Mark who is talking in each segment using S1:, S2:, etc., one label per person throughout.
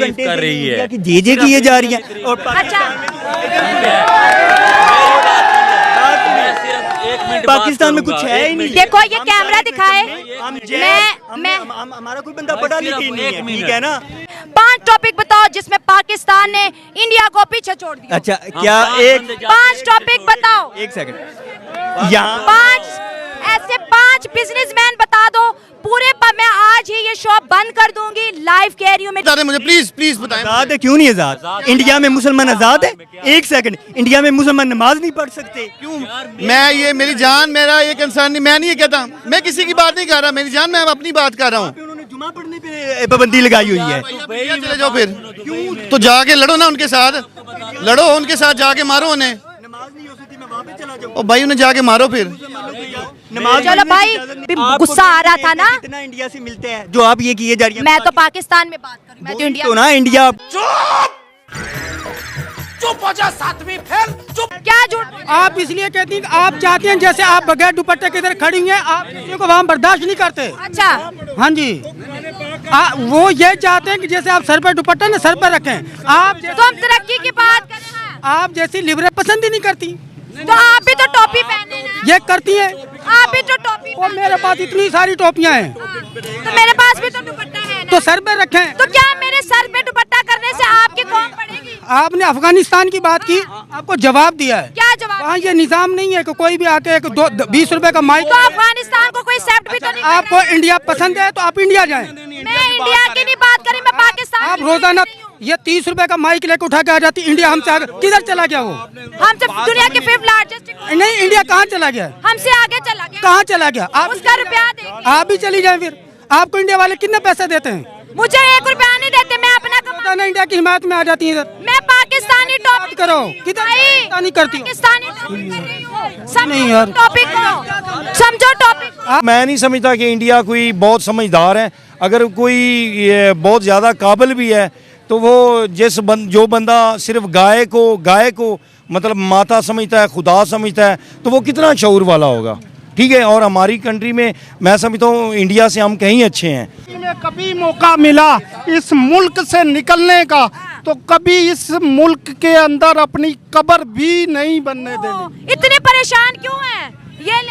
S1: घंटे कर रही है कि जे किए जा रही है। और पाकिस्तान में कुछ है ही नहीं।
S2: देखो ये कैमरा दिखाए, मैं
S1: हमारा कोई बंदा पढ़ा लिखा नहीं है, ठीक है ना।
S2: 5 टॉपिक बताओ जिसमें पाकिस्तान ने इंडिया को पीछे छोड़ दिया।
S1: अच्छा क्या एक
S2: 5 टॉपिक बताओ।
S1: एक सेकंड यहाँ
S2: 5 ऐसे 5 बिजनेसमैन बता दो पूरे पर मैं आज ही ये शॉप बंद कर दूंगी। लाइव कह रही हूँ मैं।
S3: मुझे प्लीज बताएं।
S1: आजाद है क्यों नहीं आजाद? इंडिया में मुसलमान आजाद है? एक सेकंड, इंडिया में मुसलमान नमाज नहीं पढ़ सकते
S3: क्यों? मैं ये मेरी जान, मेरा ये कंसर्न नहीं, मैं नहीं ये कहता, मैं किसी की बात नहीं कर रहा मेरी जान, मैं अपनी बात कर रहा हूँ।
S1: उन्होंने जुमा पढ़ने पे पाबंदी लगाई हुई है।
S3: चले जाओ फिर, तो जाके लड़ो ना उनके साथ, लड़ो उनके साथ, जाके मारो उन्हें।
S1: नमाज नहीं हो सकती, मैं वहाँ पे चला जाऊँ।
S3: ओ भाई उन्हें जाके मारो फिर।
S1: नमाज
S2: चलो भाई, गुस्सा आ रहा था ना।
S1: कितना इंडिया से मिलते हैं जो आप ये किए जा रही है।
S2: मैं तो पाकिस्तान में बात करूँ, मैं तो इंडिया
S1: तो ना इंडिया।
S4: चुप हो जा, 7वीं फेल, चुप।
S2: क्या झूठ?
S5: आप इसलिए कहती हैं कि आप चाहते हैं जैसे आप बगैर दुपट्टे के इधर खड़ी हैं, आप किसी को वहाँ बर्दाश्त नहीं करते।
S2: अच्छा
S5: हाँ जी, वो ये चाहते हैं कि जैसे आप सर पर दुपट्टा ना सर पर रखें। आप
S2: तो हम तरक्की की बात कर रहे हैं।
S5: आप जैसी लिबरे पसंद ही नहीं करती,
S2: तो आप भी तो टोपी पहने ना।
S5: ये करती हैं।
S2: आप भी तो टोपी
S5: और मेरे पास इतनी सारी टोपियाँ हैं,
S2: तो मेरे पास भी तो दुपट्टा है ना।
S5: तो सर पे रखें।
S2: तो क्या मेरे सर पे दुपट्टा करने से आपकी कौन पड़ेगी?
S5: आपने अफगानिस्तान की बात की, आपको जवाब दिया है।
S2: क्या जवाब?
S5: वहाँ ये निजाम नहीं है कि कोई भी आके 20 रुपए का माइक।
S2: तो अफगानिस्तान को कोई एक्सेप्ट भी तो नहीं कर
S5: आपको
S2: रहा है।
S5: इंडिया पसंद है तो आप इंडिया जाएं।
S2: मैं इंडिया की नहीं बात करी, मैं पाकिस्तान
S5: आप
S2: की
S5: रोजाना
S2: बात कर रही हूँ।
S5: ये 30 रुपए का माइक लेकर उठा के आ जाती इंडिया, हमसे आगे किधर चला गया वो?
S2: हमसे दुनिया के 5th लार्जेस्ट,
S5: नहीं, इंडिया कहाँ चला गया?
S2: हमसे आगे चला गया।
S5: कहाँ चला गया? आप
S2: उसका रुपया देंगे।
S5: आप भी चली जाएं फिर। आपको इंडिया वाले कितने पैसे देते हैं?
S2: मुझे 1 रुपया नहीं देते, मैं अपना कमा।
S5: ना इंडिया की हिमायत में आ जाती है इधर।
S2: मैं पाकिस्तानी टॉपिक
S5: करो, किधर पाकिस्तानी करती हो?
S2: पाकिस्तानी टॉपिक कर रही हूँ।
S5: नहीं यार।
S2: टॉपिक को समझो, टॉपिक।
S6: मैं नहीं समझता कि इंडिया कोई बहुत समझदार है। अगर कोई बहुत ज़्यादा काबिल भी है तो वो जो बंदा सिर्फ गाय को मतलब माता समझता है, खुदा समझता है, तो वो कितना शऊर वाला होगा। ठीक है, और हमारी कंट्री में मैं समझता हूँ इंडिया से हम कहीं अच्छे हैं।
S5: कभी मौका मिला इस मुल्क से निकलने का तो कभी इस मुल्क के अंदर अपनी कब्र भी नहीं बनने देनी।
S2: इतने परेशान क्यों हैं? ये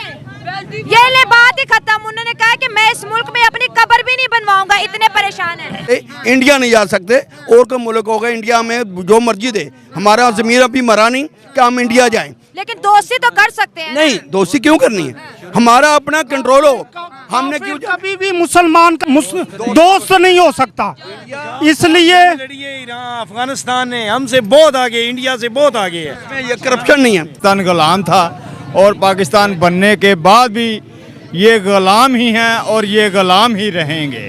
S2: ले बात ही खत्म। उन्होंने कहा कि मैं इस मुल्क में अपनी कब्र भी नहीं बनवाऊंगा, इतने परेशान हैं।
S7: इंडिया नहीं जा सकते, और कोई मुल्क होगा इंडिया में जो मर्जी दे, हमारा ज़मीर अभी मरा नहीं कि हम इंडिया जाएं।
S2: लेकिन दोस्ती तो कर सकते हैं।
S7: नहीं, दोस्ती क्यों करनी है? हमारा अपना कंट्रोल हो, हमने क्यों?
S5: कभी भी मुसलमान का दोस्त नहीं हो सकता, इसलिए
S6: ईरान अफगानिस्तान ने हमसे बहुत आगे, इंडिया से बहुत आगे है।
S7: ये करप्शन नहीं है।
S8: पाकिस्तान गुलाम था और पाकिस्तान बनने के बाद भी ये गुलाम ही हैं और ये गुलाम ही रहेंगे।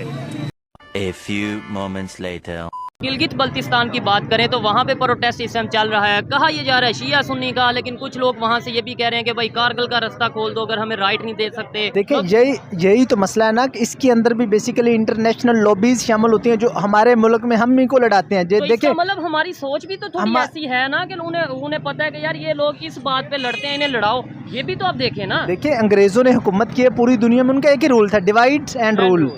S9: A few moments later.
S10: Gilgit Baltistan की बात करें तो वहाँ पे प्रोटेस्ट इस टाइम चल रहा है। कहा यह जा रहा है शिया सुन्नी का, लेकिन कुछ लोग वहाँ से ये भी कह रहे हैं कि भाई कारगिल का रास्ता खोल दो, अगर हमें राइट नहीं दे सकते।
S11: देखिए यही तो मसला है ना कि इसके अंदर भी बेसिकली इंटरनेशनल लॉबीज शामिल होती हैं जो हमारे मुल्क में हम ही को लड़ाते हैं।
S10: तो
S11: देखिए
S10: मतलब हमारी सोच भी तो थोड़ी ऐसी है ना कि उन्हें पता है कि यार ये लोग इस बात पे लड़ते हैं, इन्हें लड़ाओ। ये भी तो आप देखें ना। देखिए
S11: अंग्रेजों ने हुकूमत की है पूरी दुनिया में, उनका एक ही रूल था, डिवाइड एंड रूल।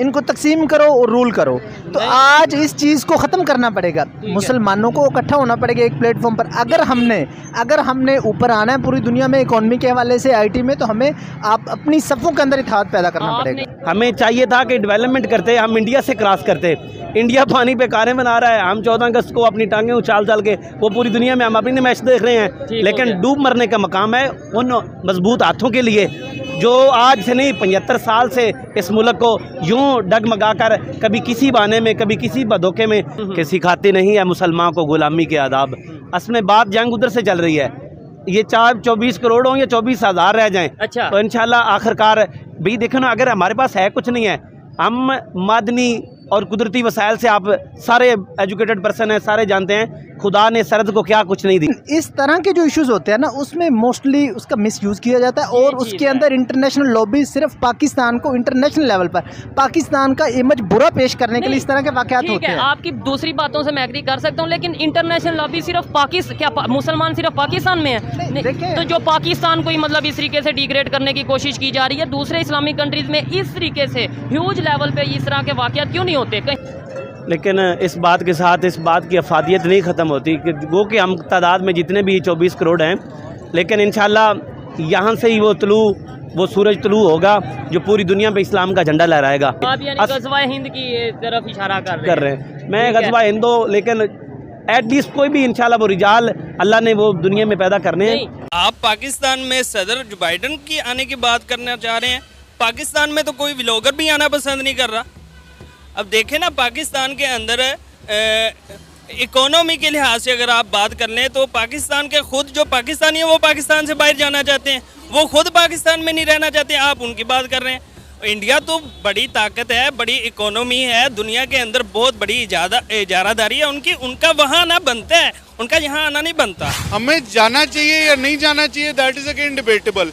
S11: इनको तकसीम करो और रूल करो। तो आज इस चीज़ को ख़त्म करना पड़ेगा, मुसलमानों को इकट्ठा होना पड़ेगा एक प्लेटफॉर्म पर। अगर हमने ऊपर आना है पूरी दुनिया में, इकोनॉमी के हवाले से, आईटी में, तो हमें आप अपनी सफ़ों के अंदर इत्तेहाद पैदा करना पड़ेगा।
S12: हमें चाहिए था कि डेवलपमेंट करते, हम इंडिया से क्रॉस करते। इंडिया पानी पे कारें बना रहा है, हम 14 अगस्त को अपनी टांगें उछाल के वो पूरी दुनिया में हम अपनी मैच देख रहे हैं, लेकिन डूब मरने का मकाम है उन मजबूत हाथों के लिए जो आज से नहीं 75 साल से इस मुल्क को यूं डगमगा कर कभी किसी बहाने में, कभी किसी धोखे में कि सिखाते नहीं है मुसलमान को गुलामी के आदाब। असल में बात जंग उधर से चल रही है। ये 24 करोड़ हों या 24,000 रह जाएं, अच्छा, तो इंशाल्लाह आखिरकार भी देखो ना, अगर हमारे पास है कुछ नहीं है, हम मादनी और कुदरती वसाइल से, आप सारे एजुकेटेड पर्सन हैं, सारे जानते हैं खुदा ने सरहद को क्या कुछ नहीं दी।
S11: इस तरह के जो इश्यूज होते हैं ना, उसमें मोस्टली उसका मिसयूज़ किया जाता है और उसके अंदर इंटरनेशनल लॉबी सिर्फ पाकिस्तान को इंटरनेशनल लेवल पर पाकिस्तान का इमेज बुरा पेश करने के लिए इस तरह के वाक़यात होते हैं।
S10: आपकी दूसरी बातों से मैं एग्री कर सकता हूँ, लेकिन इंटरनेशनल लॉबी सिर्फ मुसलमान सिर्फ पाकिस्तान में है, तो जो पाकिस्तान को ही मतलब इस तरीके से डिग्रेड करने की कोशिश की जा रही है, दूसरे इस्लामिक कंट्रीज में इस तरीके से ह्यूज लेवल पे इस तरह के वाक़यात क्यों नहीं होते?
S12: लेकिन इस बात के साथ इस बात की अफादियत नहीं ख़त्म होती कि वो कि हम तादाद में जितने भी 24 करोड़ हैं, लेकिन इंशाल्लाह यहाँ से ही वो सूरज तुलू होगा जो पूरी दुनिया पे इस्लाम का झंडा लहराएगा।
S10: आप यानी गज़वा हिंद की तरफ इशारा कर रहे हैं।
S12: मैं गज़वा हिंद हो, लेकिन एटलीस्ट कोई भी इंशाल्लाह वो रिजाल अल्लाह ने वो दुनिया में पैदा करने हैं।
S13: आप पाकिस्तान में सदर जो बाइडन की आने की बात करना चाह रहे हैं, पाकिस्तान में तो कोई व्लॉगर भी आना पसंद नहीं कर रहा। अब देखें ना, पाकिस्तान के अंदर इकोनॉमी के लिहाज से अगर आप बात कर लें तो पाकिस्तान के खुद जो पाकिस्तानी है वो पाकिस्तान से बाहर जाना चाहते हैं, वो खुद पाकिस्तान में नहीं रहना चाहते। आप उनकी बात कर रहे हैं। इंडिया तो बड़ी ताकत है, बड़ी इकोनॉमी है, दुनिया के अंदर बहुत बड़ी इजारादारी है उनकी, उनका वहाँ आना बनता है, उनका यहाँ आना नहीं बनता।
S14: हमें जाना चाहिए या नहीं जाना चाहिए, दैट इज़ अगेन डिबेटेबल।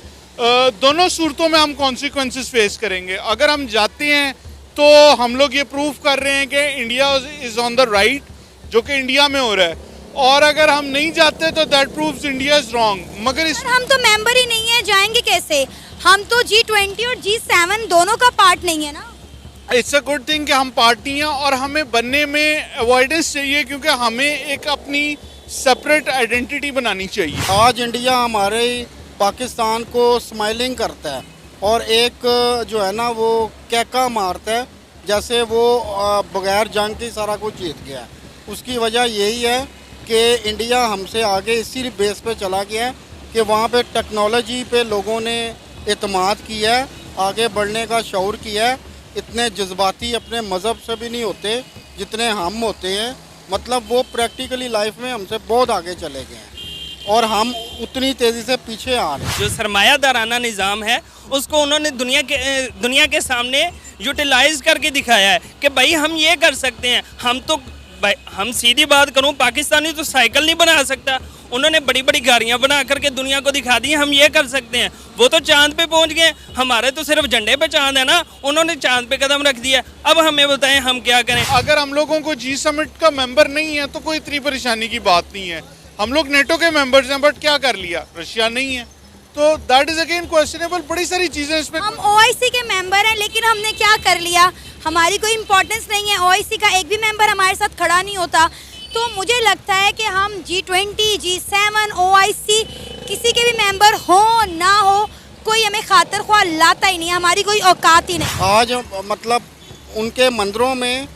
S14: दोनों सूरतों में हम कॉन्सिक्वेंसेस फेस करेंगे। अगर हम जाते हैं तो हम लोग ये प्रूव कर रहे हैं कि India is on the right, जो कि इंडिया में हो रहा है, और अगर हम नहीं जाते तो that proves India is wrong. मगर
S2: हम तो मेंबर ही नहीं है, जाएंगे कैसे? हम तो G20 और G7 दोनों का पार्ट नहीं है ना।
S14: इट्स अ गुड थिंग कि हम पार्ट नहीं हैं, और हमें बनने में अवॉइडेंस चाहिए, क्योंकि हमें एक अपनी सेपरेट आइडेंटिटी बनानी चाहिए।
S15: आज इंडिया हमारे पाकिस्तान को स्माइलिंग करता है और एक जो है ना वो कैका मारता है, जैसे वो बगैर जंग के सारा कुछ जीत गया। उसकी वजह यही है कि इंडिया हमसे आगे इसी बेस पे चला गया है कि वहाँ पे टेक्नोलॉजी पे लोगों ने एतमाद किया है, आगे बढ़ने का शऊर किया है। इतने जज्बाती अपने मज़हब से भी नहीं होते जितने हम होते हैं, मतलब वो प्रैक्टिकली लाइफ में हमसे बहुत आगे चले गए हैं और हम उतनी तेज़ी से पीछे आ रहे हैं।
S13: जो सरमायादाराना निज़ाम है उसको उन्होंने दुनिया के सामने यूटिलाइज करके दिखाया है कि भाई हम ये कर सकते हैं। हम सीधी बात करूं, पाकिस्तानी तो साइकिल नहीं बना सकता, उन्होंने बड़ी बड़ी गाड़ियां बना करके दुनिया को दिखा दी हम ये कर सकते हैं। वो तो चांद पे पहुंच गए, हमारे तो सिर्फ झंडे पे चांद है ना, उन्होंने चांद पे कदम रख दिया। अब हमें बताएं हम क्या करें।
S14: अगर हम लोगों को जी समिट का मेंबर नहीं है तो कोई इतनी परेशानी की बात नहीं है। हम लोग नेटो के मेंबर्स हैं, बट क्या कर लिया, रशिया नहीं है, तो दैट इज अगेन क्वेश्चनेबल। बड़ी सारी चीजें इसमें।
S2: हम OIC के मेंबर हैं, लेकिन हमने क्या कर लिया, हमारी कोई इम्पोर्टेंस नहीं है। OIC का एक भी मेंबर हमारे साथ खड़ा नहीं होता। तो मुझे लगता है कि हम G20, G7, OIC किसी के भी मेंबर हो ना हो, कोई हमें खातिर ख्वाह लाता ही नहीं, हमारी कोई औकात ही नहीं।
S15: आज मतलब उनके मंदिरों में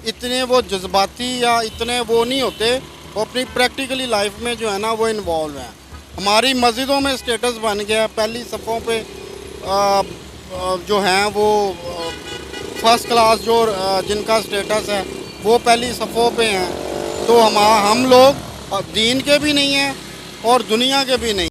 S15: इतने वो जज्बाती या इतने वो नहीं होते, वो अपनी प्रैक्टिकली लाइफ में जो है ना वो इन्वॉल्व हैं। हमारी मस्जिदों में स्टेटस बन गया, पहली सफ़ों पे जो हैं वो फर्स्ट क्लास जो जिनका स्टेटस है वो पहली सफ़ों पे हैं। तो हम लोग दीन के भी नहीं हैं और दुनिया के भी नहीं।